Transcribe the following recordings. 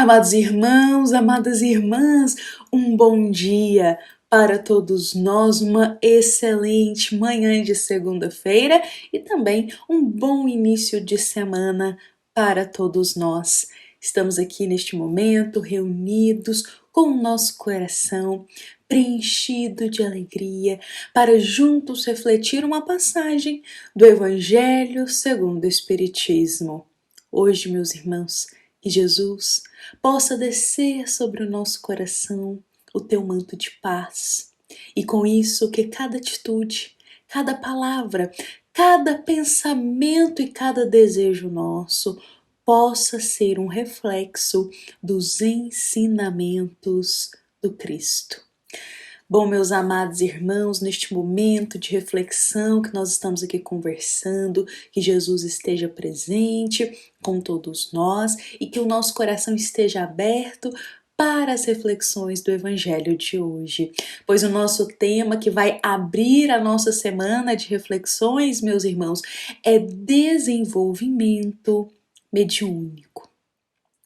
Amados irmãos, amadas irmãs, um bom dia para todos nós, uma excelente manhã de segunda-feira e também um bom início de semana para todos nós. Estamos aqui neste momento reunidos com o nosso coração preenchido de alegria para juntos refletir uma passagem do Evangelho segundo o Espiritismo. Hoje, meus irmãos, que Jesus possa descer sobre o nosso coração o teu manto de paz. E com isso que cada atitude, cada palavra, cada pensamento e cada desejo nosso possa ser um reflexo dos ensinamentos do Cristo. Bom, meus amados irmãos, neste momento de reflexão que nós estamos aqui conversando, que Jesus esteja presente com todos nós e que o nosso coração esteja aberto para as reflexões do Evangelho de hoje. Pois o nosso tema que vai abrir a nossa semana de reflexões, meus irmãos, é desenvolvimento mediúnico.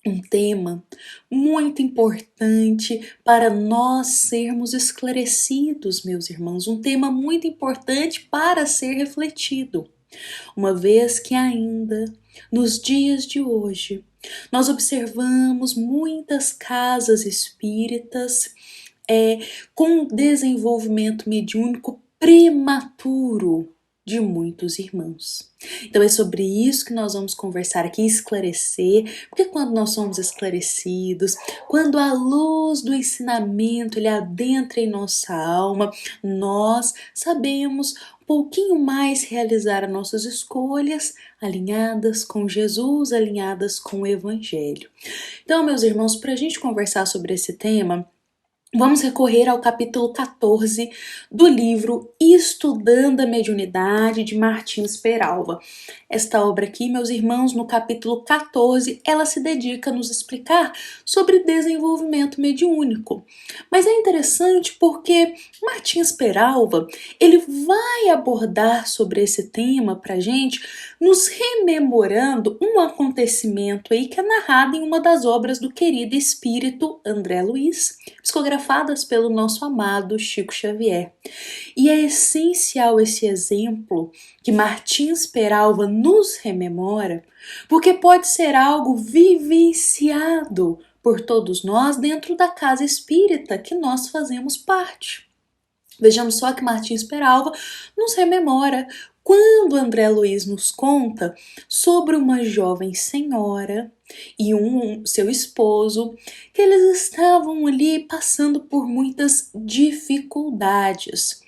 Um tema muito importante para nós sermos esclarecidos, meus irmãos, um tema muito importante para ser refletido, uma vez que ainda nos dias de hoje nós observamos muitas casas espíritas com desenvolvimento mediúnico prematuro de muitos irmãos. Então é sobre isso que nós vamos conversar aqui, esclarecer, porque quando nós somos esclarecidos, quando a luz do ensinamento ele adentra em nossa alma, nós sabemos um pouquinho mais realizar as nossas escolhas alinhadas com Jesus, alinhadas com o Evangelho. Então, meus irmãos, para a gente conversar sobre esse tema, vamos recorrer ao capítulo 14 do livro Estudando a Mediunidade, de Martins Peralva. Esta obra aqui, meus irmãos, no capítulo 14, ela se dedica a nos explicar sobre desenvolvimento mediúnico. Mas é interessante porque Martins Peralva, ele vai abordar sobre esse tema pra gente, nos rememorando um acontecimento aí que é narrado em uma das obras do querido espírito André Luiz, psicografadas pelo nosso amado Chico Xavier. E é essencial esse exemplo que Martins Peralva nos rememora, porque pode ser algo vivenciado por todos nós dentro da casa espírita que nós fazemos parte. Vejamos só que Martins Peralva nos rememora quando André Luiz nos conta sobre uma jovem senhora e seu esposo, que eles estavam ali passando por muitas dificuldades.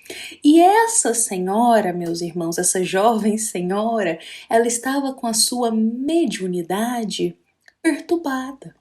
E essa senhora, meus irmãos, essa jovem senhora, ela estava com a sua mediunidade perturbada.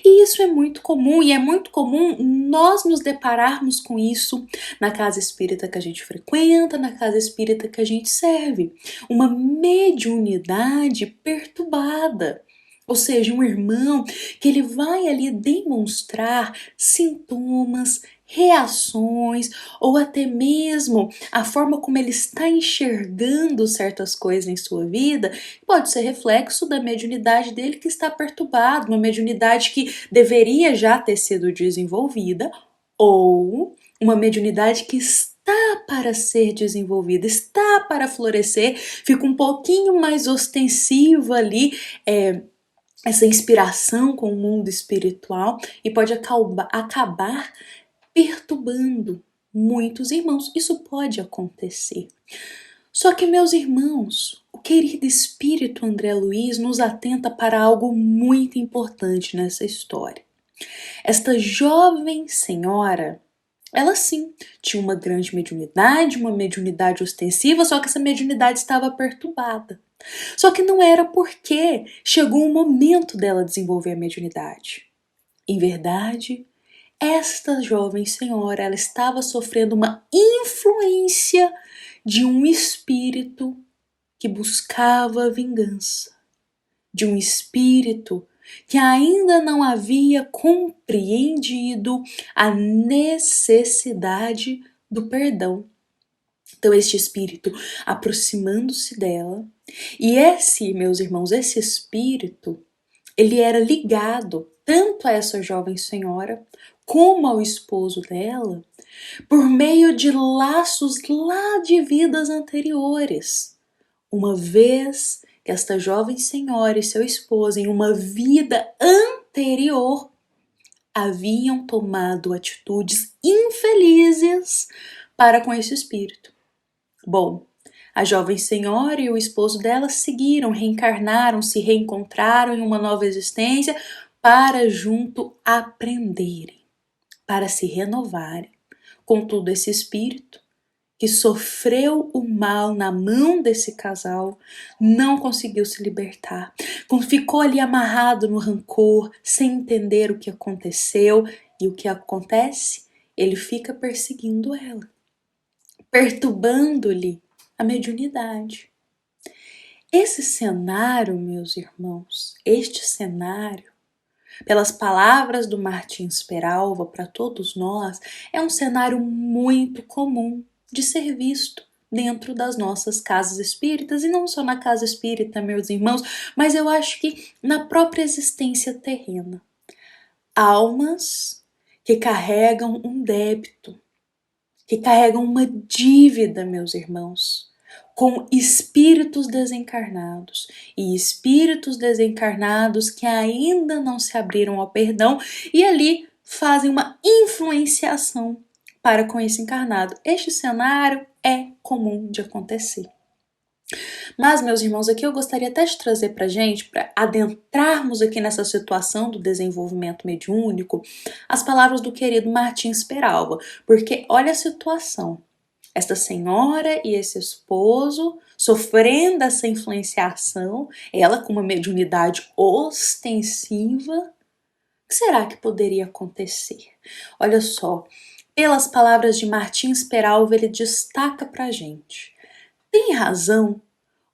E isso é muito comum, e é muito comum nós nos depararmos com isso na casa espírita que a gente frequenta, na casa espírita que a gente serve. Uma mediunidade perturbada. Ou seja, um irmão que ele vai ali demonstrar sintomas, reações, ou até mesmo a forma como ele está enxergando certas coisas em sua vida, pode ser reflexo da mediunidade dele que está perturbada, uma mediunidade que deveria já ter sido desenvolvida, ou uma mediunidade que está para ser desenvolvida, está para florescer, fica um pouquinho mais ostensiva ali, essa inspiração com o mundo espiritual e pode acabar perturbando muitos irmãos. Isso pode acontecer. Só que, meus irmãos, o querido espírito André Luiz nos atenta para algo muito importante nessa história. Esta jovem senhora, ela sim tinha uma grande mediunidade, uma mediunidade ostensiva, só que essa mediunidade estava perturbada. Só que não era porque chegou o momento dela desenvolver a mediunidade. Em verdade, esta jovem senhora, ela estava sofrendo uma influência de um espírito que buscava vingança, de um espírito que ainda não havia compreendido a necessidade do perdão. Então, este espírito aproximando-se dela, e esse, meus irmãos, esse espírito ele era ligado tanto a essa jovem senhora como ao esposo dela por meio de laços lá de vidas anteriores. Uma vez que esta jovem senhora e seu esposo, em uma vida anterior, haviam tomado atitudes infelizes para com esse espírito. Bom, a jovem senhora e o esposo dela seguiram, reencarnaram, se reencontraram em uma nova existência para junto aprenderem, para se renovarem. Contudo, esse espírito que sofreu o mal na mão desse casal não conseguiu se libertar. Ficou ali amarrado no rancor, sem entender o que aconteceu. E o que acontece? Ele fica perseguindo ela, perturbando-lhe a mediunidade. Esse cenário, meus irmãos, este cenário, pelas palavras do Martins Peralva para todos nós, é um cenário muito comum de ser visto dentro das nossas casas espíritas, e não só na casa espírita, meus irmãos, mas eu acho que na própria existência terrena. Almas que carregam um débito, que carregam uma dívida, meus irmãos, com espíritos desencarnados, e espíritos desencarnados que ainda não se abriram ao perdão e ali fazem uma influenciação para com esse encarnado. Este cenário é comum de acontecer. Mas, meus irmãos, aqui eu gostaria até de trazer para gente, para adentrarmos aqui nessa situação do desenvolvimento mediúnico, as palavras do querido Martins Peralva, porque olha a situação. Esta senhora e esse esposo sofrendo essa influenciação, ela com uma mediunidade ostensiva. O que será que poderia acontecer? Olha só, pelas palavras de Martins Peralva, ele destaca pra gente. Tem razão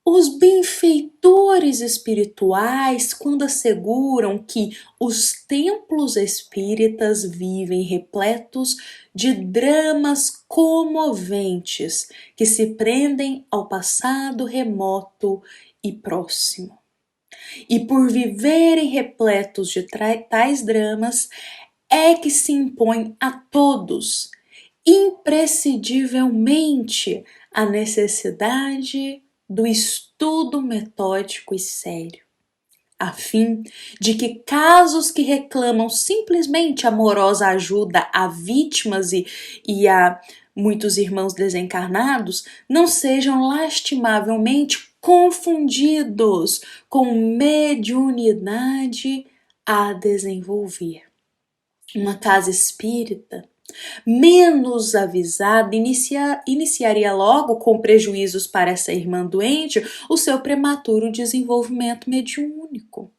os benfeitores espirituais quando asseguram que os templos espíritas vivem repletos de dramas comoventes que se prendem ao passado remoto e próximo. E por viverem repletos de tais dramas, é que se impõe a todos, imprescindivelmente, a necessidade do estudo metódico e sério, a fim de que casos que reclamam simplesmente amorosa ajuda a vítimas e a muitos irmãos desencarnados não sejam lastimavelmente confundidos com mediunidade a desenvolver. Uma casa espírita menos avisada iniciaria logo com prejuízos para essa irmã doente o seu prematuro desenvolvimento mediúnico.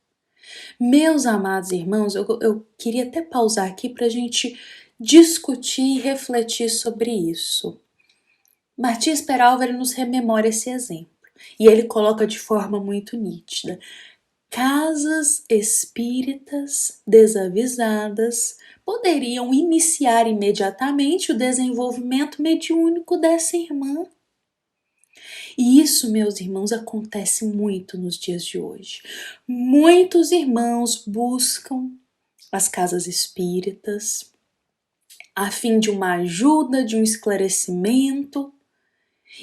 Meus amados irmãos, eu queria até pausar aqui para a gente discutir e refletir sobre isso. Martins Peralva nos rememora esse exemplo e ele coloca de forma muito nítida. Casas espíritas desavisadas poderiam iniciar imediatamente o desenvolvimento mediúnico dessa irmã. E isso, meus irmãos, acontece muito nos dias de hoje. Muitos irmãos buscam as casas espíritas a fim de uma ajuda, de um esclarecimento,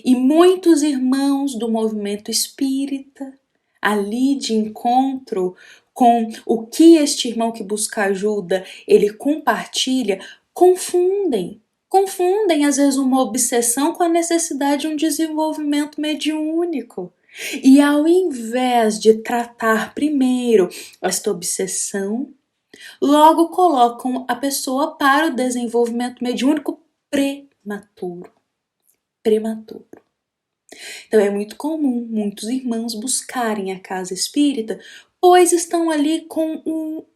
e muitos irmãos do movimento espírita ali de encontro com o que este irmão que busca ajuda, ele compartilha, confundem às vezes uma obsessão com a necessidade de um desenvolvimento mediúnico. E ao invés de tratar primeiro esta obsessão, logo colocam a pessoa para o desenvolvimento mediúnico prematuro. Então é muito comum muitos irmãos buscarem a casa espírita, pois estão ali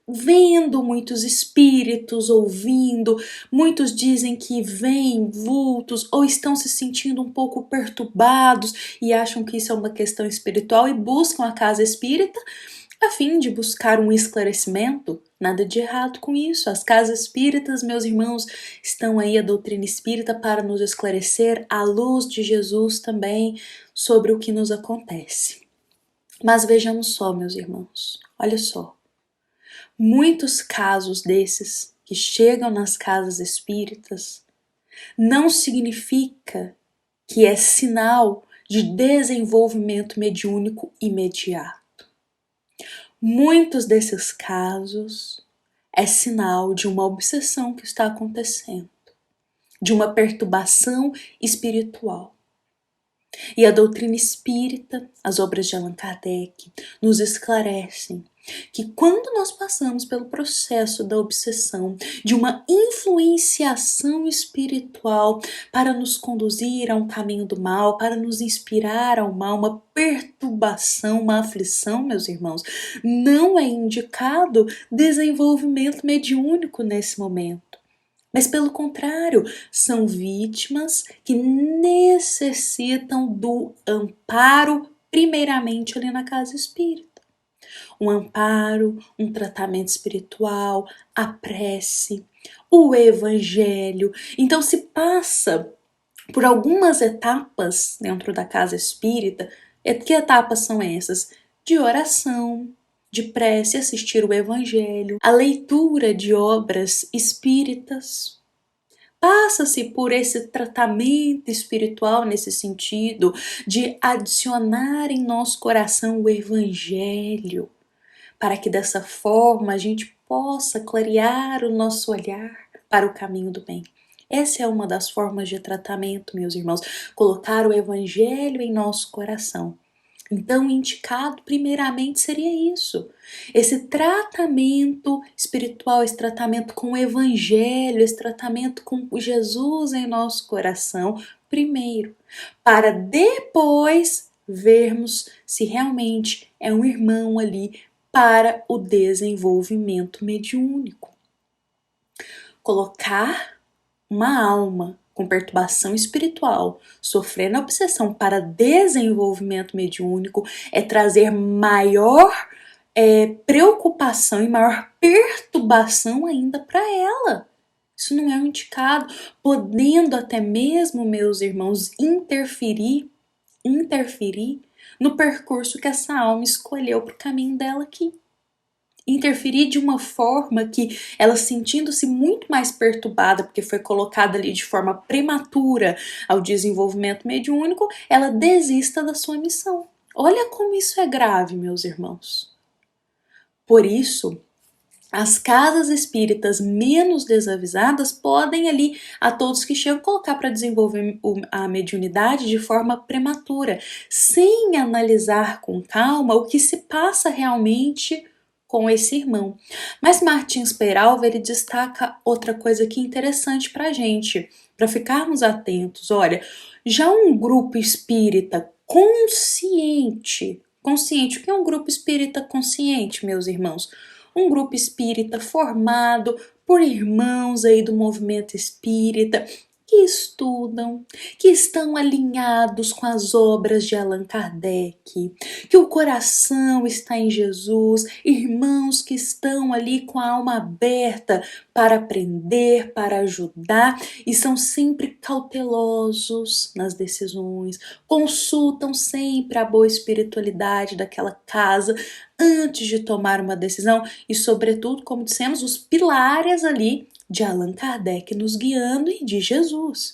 vendo muitos espíritos, ouvindo, muitos dizem que veem vultos ou estão se sentindo um pouco perturbados e acham que isso é uma questão espiritual e buscam a casa espírita a fim de buscar um esclarecimento. Nada de errado com isso. As casas espíritas, meus irmãos, estão aí, a doutrina espírita, para nos esclarecer à luz de Jesus também sobre o que nos acontece. Mas vejamos só, meus irmãos, olha só. Muitos casos desses que chegam nas casas espíritas não significa que é sinal de desenvolvimento mediúnico imediato. Muitos desses casos é sinal de uma obsessão que está acontecendo, de uma perturbação espiritual. E a doutrina espírita, as obras de Allan Kardec, nos esclarecem que quando nós passamos pelo processo da obsessão, de uma influenciação espiritual para nos conduzir a um caminho do mal, para nos inspirar ao mal, uma perturbação, uma aflição, meus irmãos, não é indicado desenvolvimento mediúnico nesse momento. Mas pelo contrário, são vítimas que necessitam do amparo primeiramente ali na casa espírita. Um amparo, um tratamento espiritual, a prece, o evangelho. Então se passa por algumas etapas dentro da casa espírita. Que etapas são essas? De oração, de prece, assistir o evangelho, a leitura de obras espíritas. Passa-se por esse tratamento espiritual nesse sentido de adicionar em nosso coração o evangelho, para que dessa forma a gente possa clarear o nosso olhar para o caminho do bem. Essa é uma das formas de tratamento, meus irmãos, colocar o evangelho em nosso coração. Então, indicado primeiramente seria isso, esse tratamento espiritual, esse tratamento com o evangelho, esse tratamento com Jesus em nosso coração primeiro, para depois vermos se realmente é um irmão ali para o desenvolvimento mediúnico. Colocar uma alma com perturbação espiritual, sofrendo obsessão para desenvolvimento mediúnico, é trazer maior preocupação e maior perturbação ainda para ela. Isso não é um indicado, podendo até mesmo, meus irmãos, interferir no percurso que essa alma escolheu para o caminho dela aqui. Interferir de uma forma que ela, sentindo-se muito mais perturbada porque foi colocada ali de forma prematura ao desenvolvimento mediúnico, ela desista da sua missão. Olha como isso é grave, meus irmãos. Por isso, as casas espíritas menos desavisadas podem ali, a todos que chegam, colocar para desenvolver a mediunidade de forma prematura, sem analisar com calma o que se passa realmente com esse irmão. Mas Martins Peralva, ele destaca outra coisa aqui interessante pra gente, para ficarmos atentos. Olha, já um grupo espírita consciente, o que é um grupo espírita consciente, meus irmãos? Um grupo espírita formado por irmãos aí do movimento espírita, que estudam, que estão alinhados com as obras de Allan Kardec, que o coração está em Jesus, irmãos que estão ali com a alma aberta para aprender, para ajudar e são sempre cautelosos nas decisões, consultam sempre a boa espiritualidade daquela casa antes de tomar uma decisão e, sobretudo, como dissemos, os pilares ali de Allan Kardec nos guiando e de Jesus.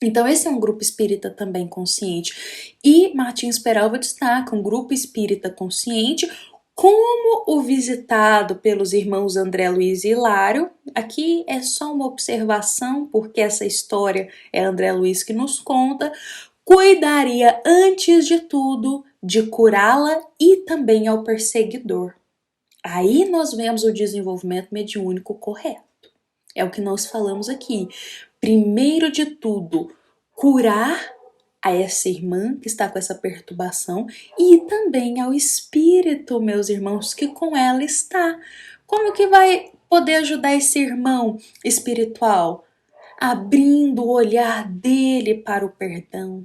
Então esse é um grupo espírita também consciente. E Martins Peralva destaca um grupo espírita consciente como o visitado pelos irmãos André Luiz e Hilário. Aqui é só uma observação, porque essa história é André Luiz que nos conta. Cuidaria antes de tudo de curá-la e também ao perseguidor. Aí nós vemos o desenvolvimento mediúnico correto. É o que nós falamos aqui. Primeiro de tudo, curar a essa irmã que está com essa perturbação e também ao espírito, meus irmãos, que com ela está. Como que vai poder ajudar esse irmão espiritual? Abrindo o olhar dele para o perdão,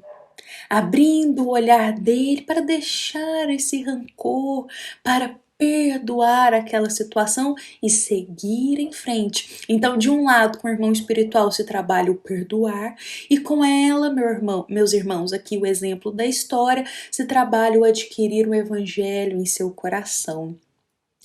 abrindo o olhar dele para deixar esse rancor, para perdoar aquela situação e seguir em frente. Então, de um lado, com o irmão espiritual se trabalha o perdoar e com ela, meus irmãos, aqui o exemplo da história, se trabalha o adquirir o evangelho em seu coração.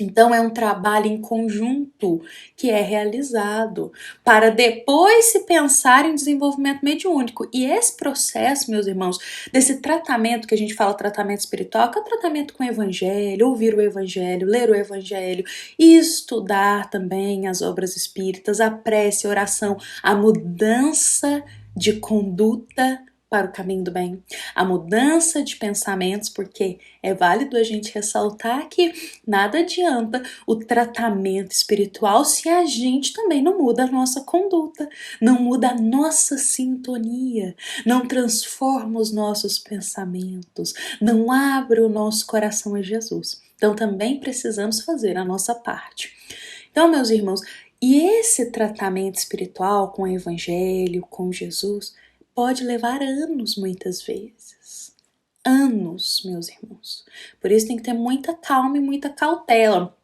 Então é um trabalho em conjunto que é realizado para depois se pensar em desenvolvimento mediúnico. E esse processo, meus irmãos, desse tratamento que a gente fala tratamento espiritual, que é o tratamento com o evangelho, ouvir o evangelho, ler o evangelho e estudar também as obras espíritas, a prece, a oração, a mudança de conduta para o caminho do bem, a mudança de pensamentos, porque é válido a gente ressaltar que nada adianta o tratamento espiritual se a gente também não muda a nossa conduta, não muda a nossa sintonia, não transforma os nossos pensamentos, não abre o nosso coração a Jesus. Então também precisamos fazer a nossa parte. Então, meus irmãos, e esse tratamento espiritual com o Evangelho, com Jesus, pode levar anos muitas vezes. Anos, meus irmãos. Por isso tem que ter muita calma e muita cautela.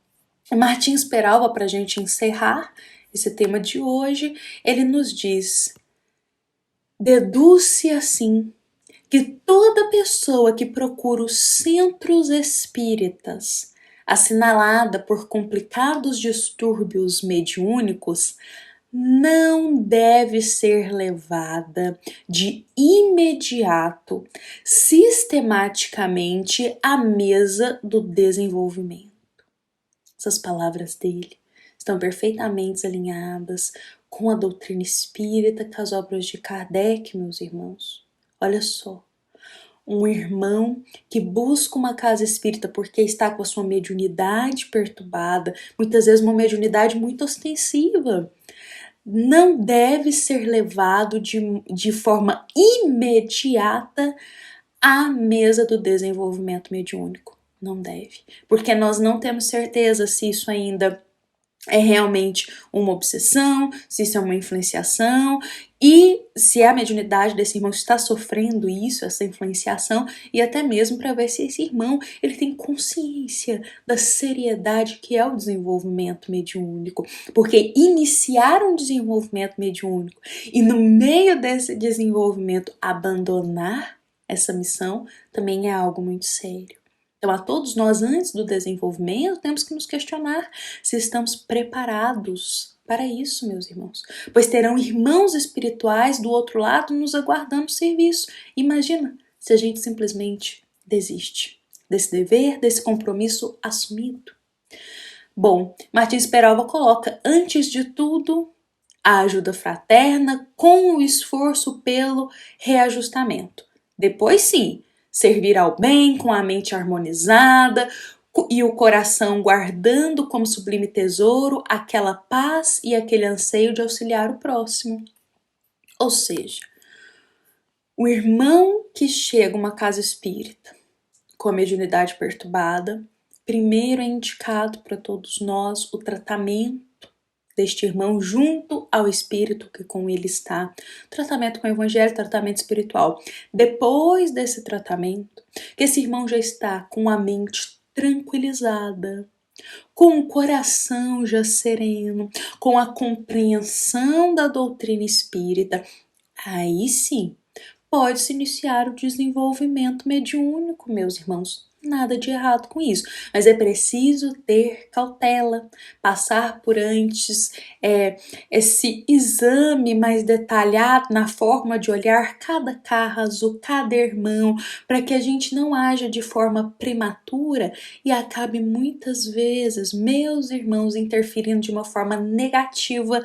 O Martins Peralva, para a gente encerrar esse tema de hoje, ele nos diz: deduz-se assim que toda pessoa que procura os centros espíritas, assinalada por complicados distúrbios mediúnicos, não deve ser levada de imediato, sistematicamente, à mesa do desenvolvimento. Essas palavras dele estão perfeitamente alinhadas com a doutrina espírita, com as obras de Kardec, meus irmãos. Olha só, um irmão que busca uma casa espírita porque está com a sua mediunidade perturbada, muitas vezes uma mediunidade muito ostensiva, não deve ser levado de forma imediata à mesa do desenvolvimento mediúnico. Não deve, porque nós não temos certeza se isso ainda é realmente uma obsessão, se isso é uma influenciação e se a mediunidade desse irmão está sofrendo isso, essa influenciação, e até mesmo para ver se esse irmão ele tem consciência da seriedade que é o desenvolvimento mediúnico, porque iniciar um desenvolvimento mediúnico e no meio desse desenvolvimento abandonar essa missão também é algo muito sério. Então, a todos nós, antes do desenvolvimento, temos que nos questionar se estamos preparados para isso, meus irmãos. Pois terão irmãos espirituais do outro lado nos aguardando serviço. Imagina se a gente simplesmente desiste desse dever, desse compromisso assumido. Bom, Martins Peralva coloca, antes de tudo, a ajuda fraterna com o esforço pelo reajustamento. Depois, sim, servir ao bem com a mente harmonizada e o coração guardando como sublime tesouro aquela paz e aquele anseio de auxiliar o próximo. Ou seja, o irmão que chega a uma casa espírita com a mediunidade perturbada, primeiro é indicado para todos nós o tratamento deste irmão junto ao espírito que com ele está. Tratamento com o evangelho, tratamento espiritual. Depois desse tratamento, que esse irmão já está com a mente tranquilizada, com o coração já sereno, com a compreensão da doutrina espírita, aí sim pode-se iniciar o desenvolvimento mediúnico, meus irmãos. Nada de errado com isso, mas é preciso ter cautela, passar por antes esse exame mais detalhado na forma de olhar cada caso, cada irmão, para que a gente não haja de forma prematura e acabe muitas vezes, meus irmãos, interferindo de uma forma negativa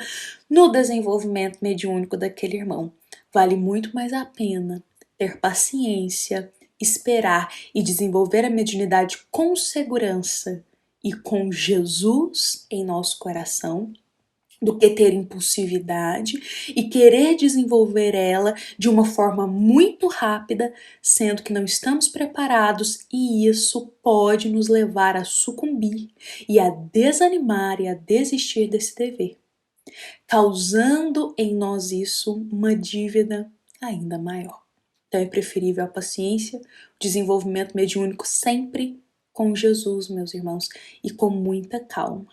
no desenvolvimento mediúnico daquele irmão. Vale muito mais a pena ter paciência, esperar e desenvolver a mediunidade com segurança e com Jesus em nosso coração, do que ter impulsividade e querer desenvolver ela de uma forma muito rápida, sendo que não estamos preparados, e isso pode nos levar a sucumbir e a desanimar e a desistir desse dever, causando em nós isso uma dívida ainda maior. Então é preferível a paciência, o desenvolvimento mediúnico sempre com Jesus, meus irmãos, e com muita calma.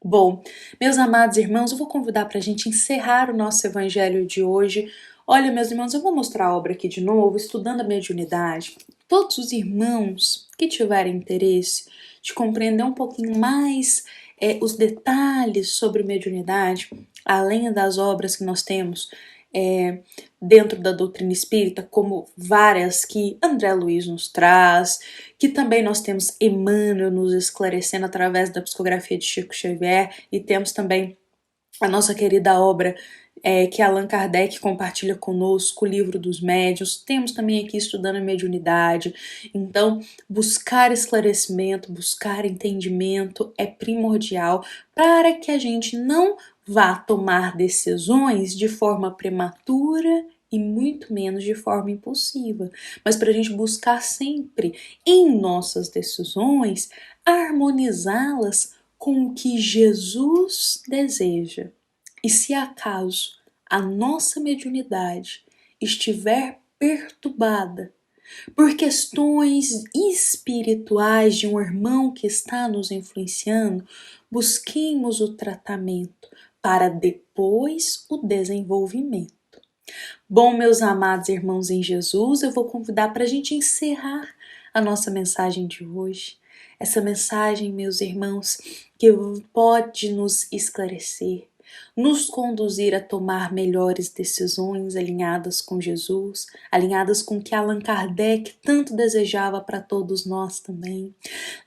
Bom, meus amados irmãos, eu vou convidar para a gente encerrar o nosso evangelho de hoje. Olha, meus irmãos, eu vou mostrar a obra aqui de novo, estudando a mediunidade. Todos os irmãos que tiverem interesse de compreender um pouquinho mais os detalhes sobre mediunidade, além das obras que nós temos dentro da doutrina espírita, como várias que André Luiz nos traz, que também nós temos Emmanuel nos esclarecendo através da psicografia de Chico Xavier, e temos também a nossa querida obra que Allan Kardec compartilha conosco, o Livro dos Médiuns. Temos também aqui Estudando a Mediunidade. Então, buscar esclarecimento, buscar entendimento é primordial para que a gente não vá tomar decisões de forma prematura e muito menos de forma impulsiva, mas para a gente buscar sempre em nossas decisões harmonizá-las com o que Jesus deseja. E se acaso a nossa mediunidade estiver perturbada por questões espirituais de um irmão que está nos influenciando, busquemos o tratamento para depois o desenvolvimento. Bom, meus amados irmãos em Jesus, eu vou convidar para a gente encerrar a nossa mensagem de hoje. Essa mensagem, meus irmãos, que pode nos esclarecer, nos conduzir a tomar melhores decisões alinhadas com Jesus, alinhadas com o que Allan Kardec tanto desejava para todos nós também.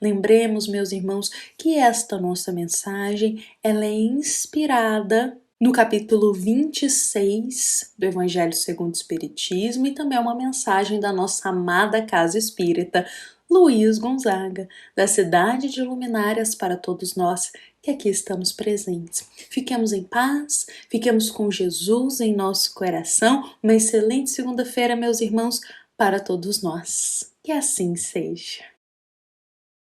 Lembremos, meus irmãos, que esta nossa mensagem ela é inspirada no capítulo 26 do Evangelho segundo o Espiritismo e também é uma mensagem da nossa amada Casa Espírita Luiz Gonzaga, da Cidade de Luminárias para todos nós que aqui estamos presentes. Fiquemos em paz, fiquemos com Jesus em nosso coração. Uma excelente segunda-feira, meus irmãos, para todos nós. Que assim seja.